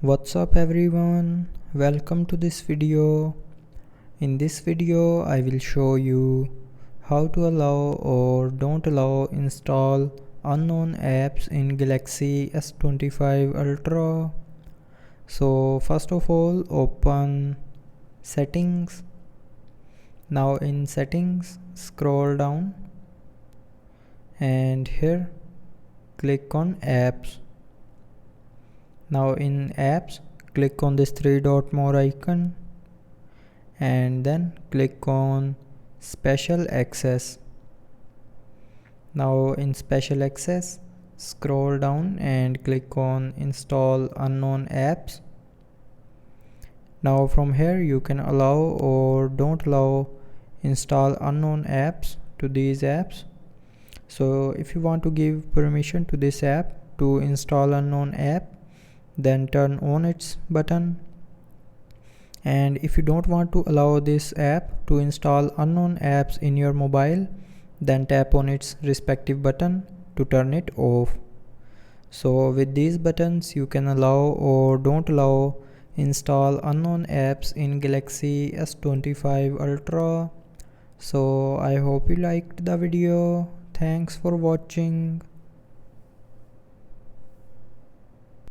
What's up everyone, welcome to this video. In this video I will show you how to allow or don't allow install unknown apps in Galaxy S25 Ultra. So first of all, open settings. Now in settings, scroll down and here click on apps. Now in apps, click on this three dot more icon and then click on special access. Now in special access, scroll down and click on install unknown apps. Now from here you can allow or don't allow install unknown apps to these apps. So if you want to give permission to this app to install unknown app, then turn on its button. And if you don't want to allow this app to install unknown apps in your mobile, then tap on its respective button to turn it off. So with these buttons you can allow or don't allow install unknown apps in Galaxy S25 Ultra. So I hope you liked the video. Thanks for watching.